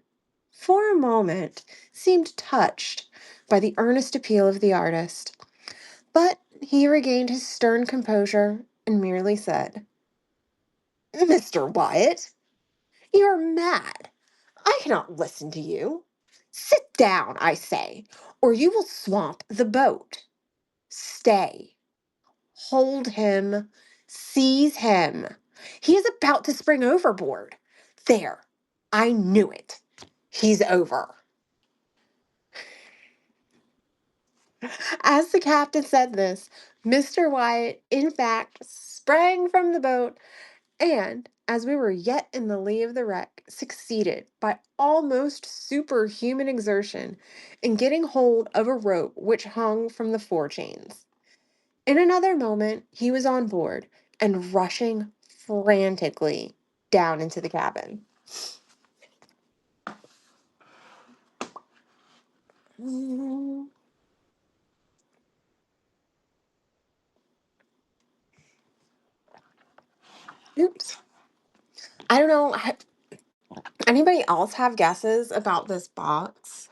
A: for a moment, seemed touched by the earnest appeal of the artist, but he regained his stern composure and merely said, "Mr. Wyatt, you are mad. I cannot listen to you. Sit down, I say, or you will swamp the boat. Stay. Hold him. Seize him. He is about to spring overboard. There, I knew it. He's over. As the captain said this, Mr. Wyatt, in fact, sprang from the boat and, as we were yet in the lee of the wreck, succeeded, by almost superhuman exertion, in getting hold of a rope which hung from the forechains. In another moment, he was on board and rushing frantically down into the cabin. Oops. I don't know. Anybody else have guesses about this box?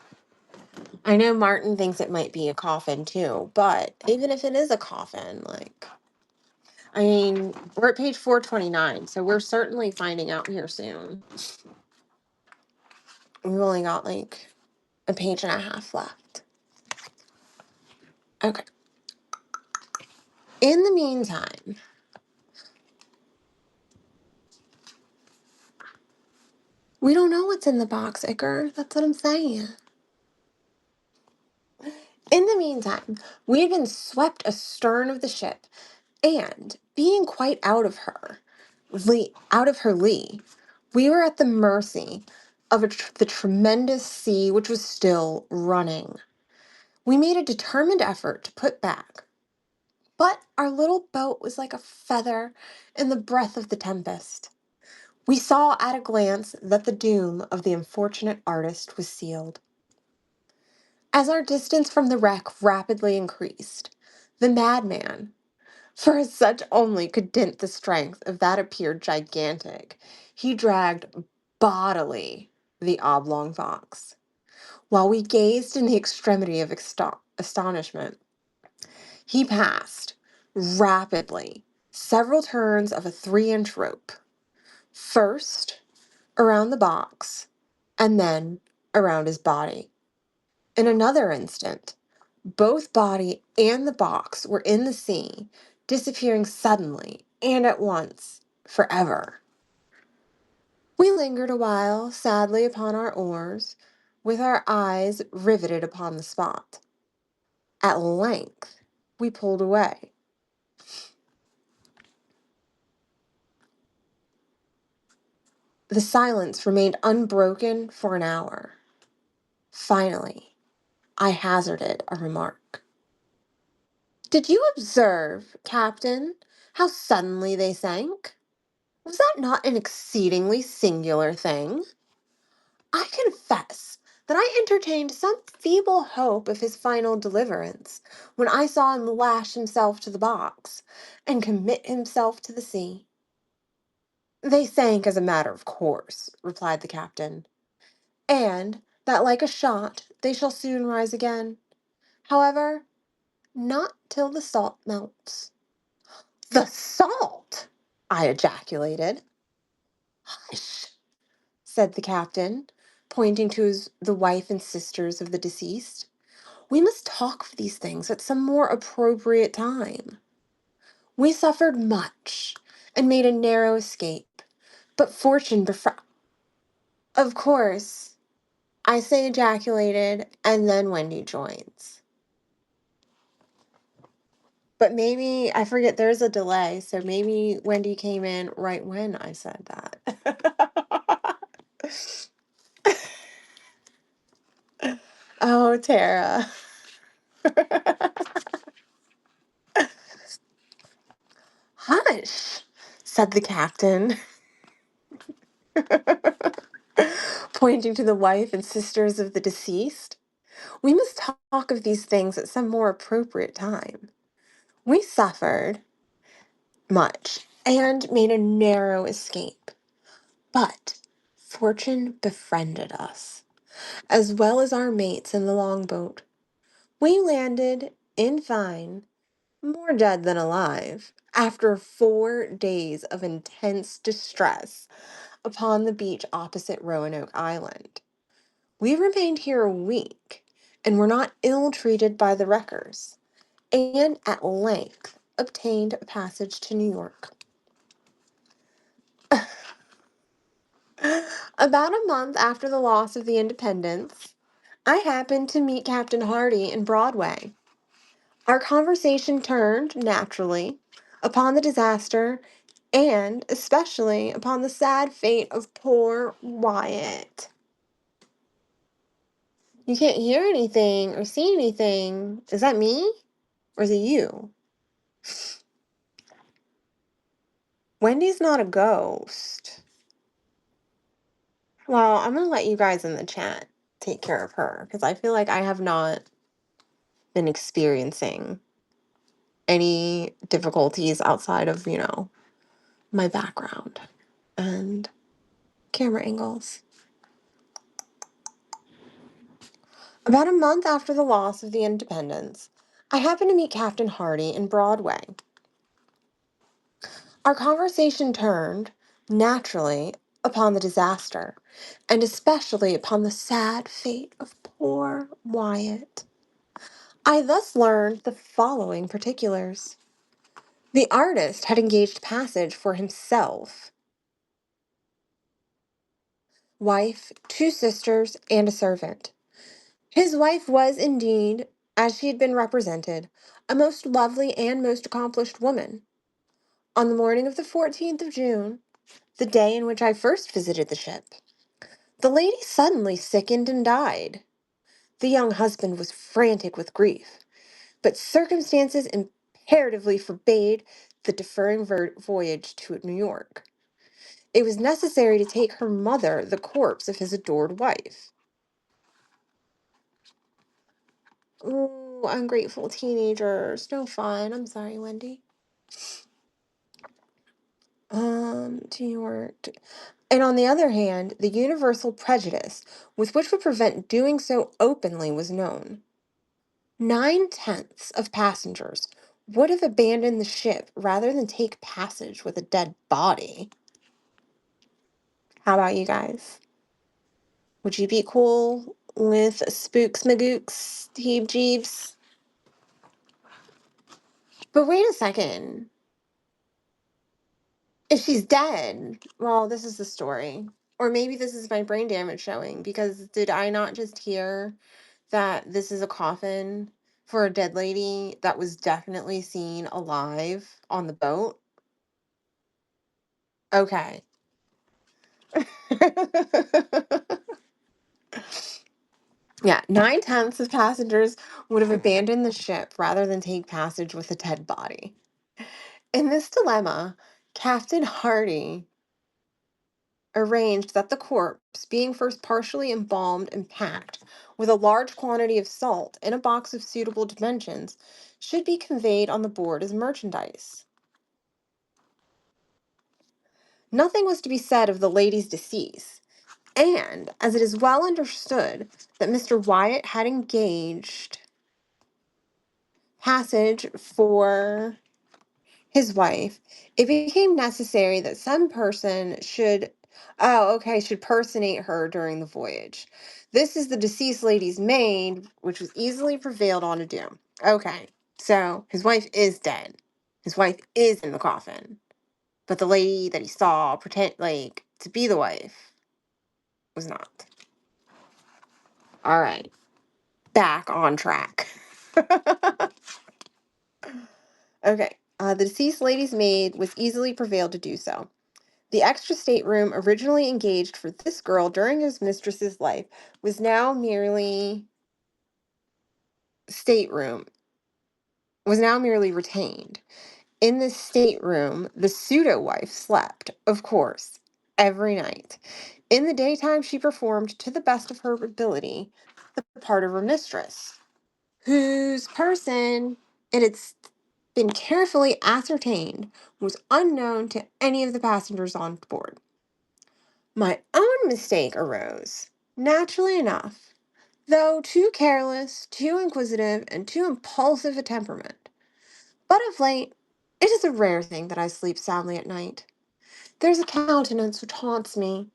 A: I know Martin thinks it might be a coffin too, but even if it is a coffin, like, I mean, we're at page 429, so we're certainly finding out here soon. We've only got like a page and a half left. Okay. In the meantime, we don't know what's in the box, Iker. That's what I'm saying. In the meantime, we had been swept astern of the ship, and being quite out of her lee, we were at the mercy of the tremendous sea which was still running. We made a determined effort to put back, but our little boat was like a feather in the breath of the tempest. We saw at a glance that the doom of the unfortunate artist was sealed. As our distance from the wreck rapidly increased, the madman, for as such only could dint the strength of that appeared gigantic, he dragged bodily the oblong box. While we gazed in the extremity of astonishment, he passed rapidly several turns of a 3-inch rope, first around the box and then around his body. In another instant, both body and the box were in the sea, disappearing suddenly and at once, forever. We lingered a while, sadly upon our oars, with our eyes riveted upon the spot. At length, we pulled away. The silence remained unbroken for an hour. Finally, I hazarded a remark. "Did you observe, Captain, how suddenly they sank? Was that not an exceedingly singular thing? I confess that I entertained some feeble hope of his final deliverance when I saw him lash himself to the box and commit himself to the sea." "They sank as a matter of course," replied the captain, "and that like a shot they shall soon rise again. However, not till the salt melts." "The salt!" I ejaculated. "Hush!" said the captain, pointing to the wife and sisters of the deceased. "We must talk of these things at some more appropriate time. We suffered much and made a narrow escape, but fortune Of course, I say ejaculated, and then Wendy joins. But maybe, I forget, there's a delay, so maybe Wendy came in right when I said that. Oh, Tara. "Hush," said the captain, pointing to the wife and sisters of the deceased. "We must talk of these things at some more appropriate time. We suffered much and made a narrow escape, but fortune befriended us, as well as our mates in the longboat. We landed, in fine, more dead than alive, after 4 days of intense distress upon the beach opposite Roanoke Island. We remained here a week, and were not ill treated by the wreckers, and at length obtained a passage to New York." About a month after the loss of the Independence, I happened to meet Captain Hardy in Broadway. Our conversation turned, naturally, upon the disaster and especially upon the sad fate of poor Wyatt. You can't hear anything or see anything. Is that me? Or is it you? Wendy's not a ghost. Well, I'm going to let you guys in the chat take care of her because I feel like I have not been experiencing any difficulties outside of, my background and camera angles. About a month after the loss of the Independence, I happened to meet Captain Hardy in Broadway. Our conversation turned, naturally, upon the disaster, and especially upon the sad fate of poor Wyatt. I thus learned the following particulars. The artist had engaged passage for himself, wife, two sisters, and a servant. His wife was indeed, as she had been represented, a most lovely and most accomplished woman. On the morning of the 14th of June, the day in which I first visited the ship, the lady suddenly sickened and died. The young husband was frantic with grief, but circumstances imperatively forbade the deferring voyage to New York. It was necessary to take her mother the corpse of his adored wife. Oh, ungrateful teenagers. No fun. I'm sorry, Wendy. To New York. And on the other hand, the universal prejudice with which would prevent doing so openly was known. 9/10 of passengers would have abandoned the ship rather than take passage with a dead body. How about you guys? Would you be cool with spooks, magooks, heeb jeebs? But wait a second. If she's dead, well, this is the story. Or maybe this is my brain damage showing because did I not just hear that this is a coffin for a dead lady that was definitely seen alive on the boat? Okay. Yeah, 9/10 of passengers would have abandoned the ship rather than take passage with a dead body. In this dilemma, Captain Hardy arranged that the corpse, being first partially embalmed and packed with a large quantity of salt in a box of suitable dimensions, should be conveyed on the board as merchandise. Nothing was to be said of the lady's decease, and as it is well understood that Mr. Wyatt had engaged passage for his wife, it became necessary that some person should personate her during the voyage. This is the deceased lady's maid, which was easily prevailed on to do. Okay, so his wife is dead. His wife is in the coffin. But the lady that he saw pretend to be the wife was not. All right, back on track. Okay, the deceased lady's maid was easily prevailed to do so. The extra stateroom originally engaged for this girl during his mistress's life was now stateroom was now merely retained. In this stateroom, the pseudo wife slept, of course, every night. In the daytime, she performed to the best of her ability the part of her mistress, whose person it had been carefully ascertained was unknown to any of the passengers on board. My own mistake arose, naturally enough, though too careless, too inquisitive, and too impulsive a temperament. But of late, it is a rare thing that I sleep soundly at night. There's a countenance which haunts me,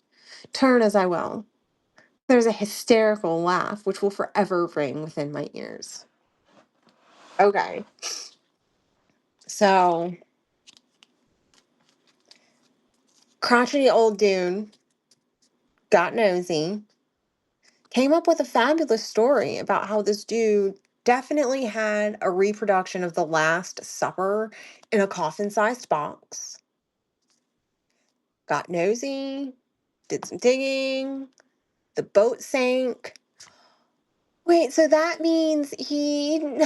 A: turn as I will. There's a hysterical laugh which will forever ring within my ears. Okay, so crotchety old Dune got nosy, came up with a fabulous story about how this dude definitely had a reproduction of the Last Supper in a coffin-sized box. Got nosy, did some digging, the boat sank. Wait, so that means he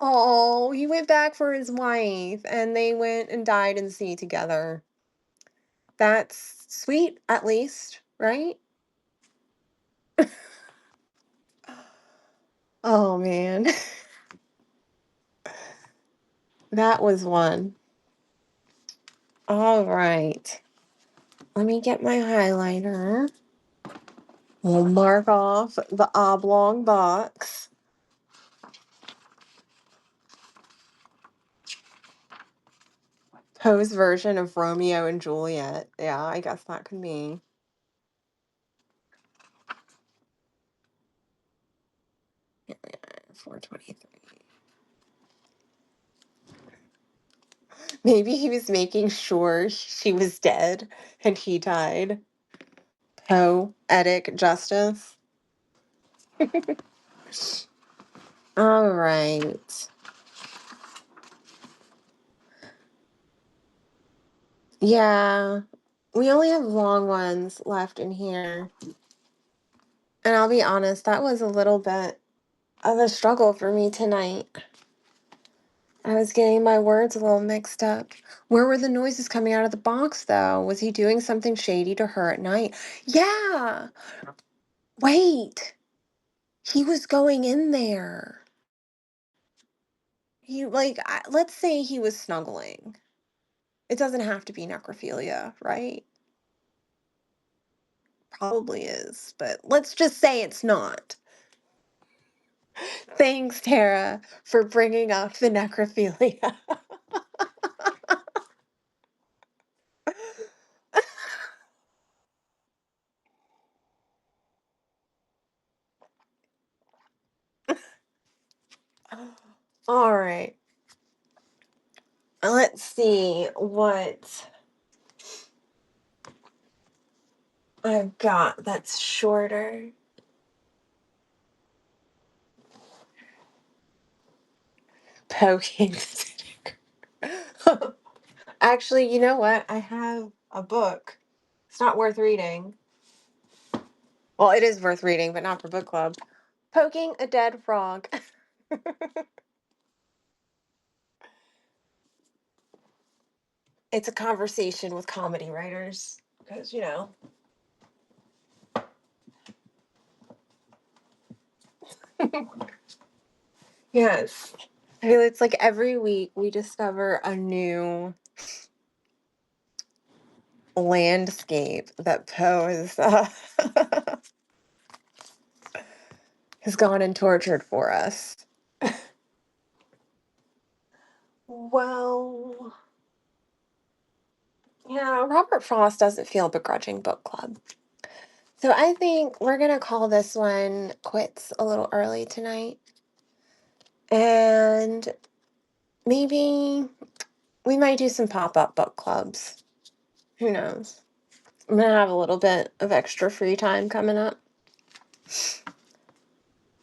A: oh, he went back for his wife and they went and died in the sea together. That's sweet, at least, right? Oh man, that was one. All right. Let me get my highlighter. We'll mark off the oblong box. Poe's version of Romeo and Juliet. Yeah, I guess that could be. Here we are, 423. Maybe he was making sure she was dead and he died. Poetic justice. All right. Yeah, we only have long ones left in here. And I'll be honest, that was a little bit of a struggle for me tonight. I was getting my words a little mixed up. Where were the noises coming out of the box, though? Was he doing something shady to her at night? Yeah! Wait! He was going in there. Let's say he was snuggling. It doesn't have to be necrophilia, right? Probably is, but let's just say it's not. Thanks, Tara, for bringing up the necrophilia. All right. Let's see what I've got that's shorter. Poking. Actually, you know what? I have a book. It's not worth reading. Well, it is worth reading, but not for book club. Poking a Dead Frog. It's a conversation with comedy writers. Because, Yes. I feel it's like every week we discover a new landscape that Poe has gone and tortured for us. Well, yeah, Robert Frost doesn't feel begrudging book club. So I think we're going to call this one quits a little early tonight. And maybe we might do some pop-up book clubs. Who knows? I'm going to have a little bit of extra free time coming up.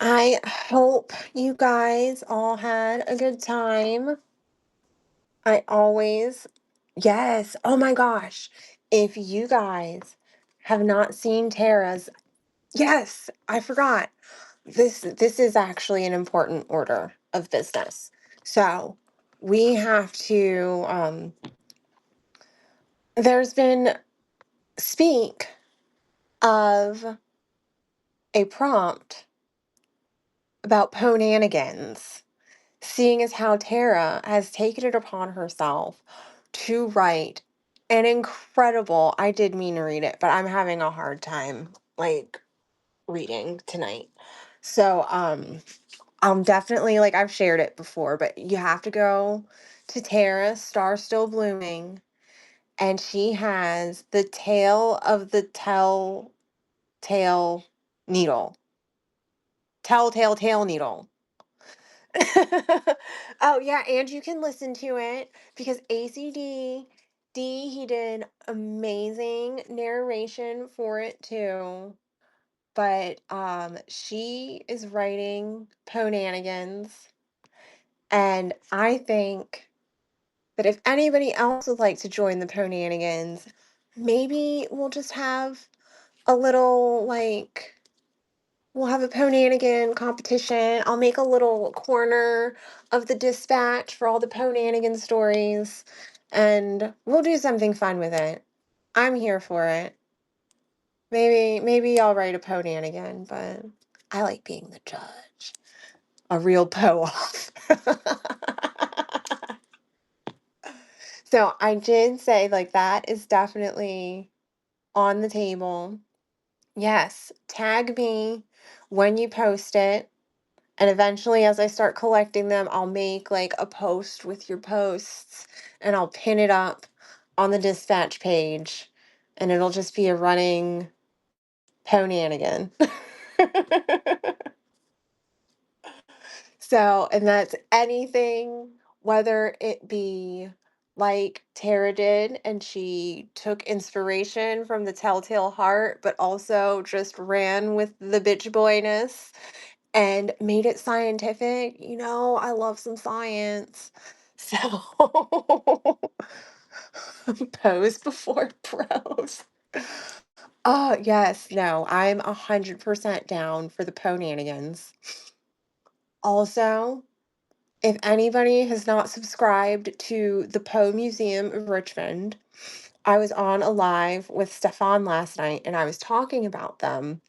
A: I hope you guys all had a good time. I always, yes. Oh my gosh. If you guys have not seen Tara's, yes, I forgot. This is actually an important order of business. So we have to, there's been speak of a prompt about Ponanigans, seeing as how Tara has taken it upon herself to write an incredible, I did mean to read it, but I'm having a hard time reading tonight. So I'm definitely I've shared it before, but you have to go to Tara Star Still Blooming, and she has the tale of the telltale needle. Telltale tail needle. Oh yeah, and you can listen to it because ACD D, he did amazing narration for it too. But she is writing Ponanigans, and I think that if anybody else would like to join the Ponanigans, maybe we'll just have a little like we'll have a Ponanigan competition. I'll make a little corner of the dispatch for all the Ponanigan stories, and we'll do something fun with it. I'm here for it. Maybe I'll write a Ponanigan, but I like being the judge. A real off. So I did say like that is definitely on the table. Yes, tag me when you post it. And eventually, as I start collecting them, I'll make like a post with your posts and I'll pin it up on the dispatch page. And it'll just be a running Ponanigan. So, and that's anything, whether it be like Tara did, and she took inspiration from the Telltale Heart, but also just ran with the bitch boyness and made it scientific. You know, I love some science. So, pose before pros. Oh, yes. No, I'm 100% down for the Ponanigans. Also, if anybody has not subscribed to the Poe Museum of Richmond, I was on a live with Stefan last night and I was talking about them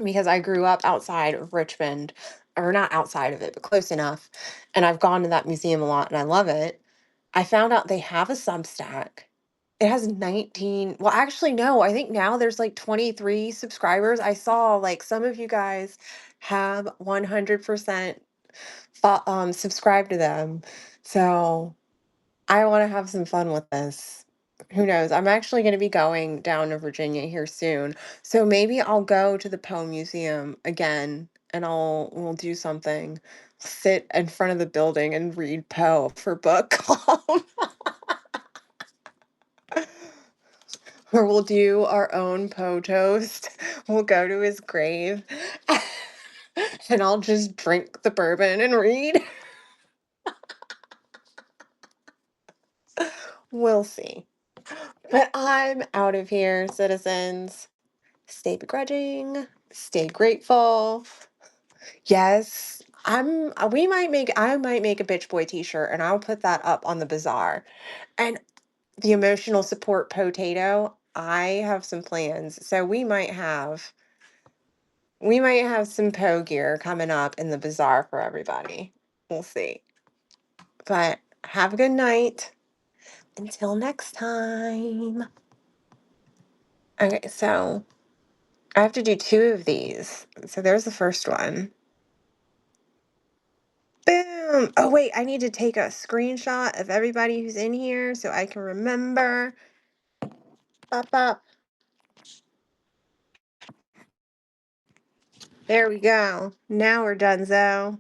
A: because I grew up outside of Richmond, or not outside of it, but close enough. And I've gone to that museum a lot and I love it. I found out they have a Substack. It has 19, well, actually, no, I think now there's like 23 subscribers. I saw like some of you guys have 100% subscribe to them. So I want to have some fun with this. Who knows? I'm actually going to be going down to Virginia here soon. So maybe I'll go to the Poe Museum again and we'll do something. Sit in front of the building and read Poe for book club. Or we'll do our own Poe toast. We'll go to his grave and I'll just drink the bourbon and read. We'll see. But I'm out of here, citizens. Stay begrudging, stay grateful. Yes, I might make a bitch boy t-shirt and I'll put that up on the bazaar. And the emotional support potato, I have some plans. So we might have some Poe gear coming up in the bazaar for everybody. We'll see. But have a good night. Until next time. Okay, so I have to do two of these. So there's the first one. Boom. Oh, wait, I need to take a screenshot of everybody who's in here so I can remember. Up, up. There we go. Now we're done, Zoe.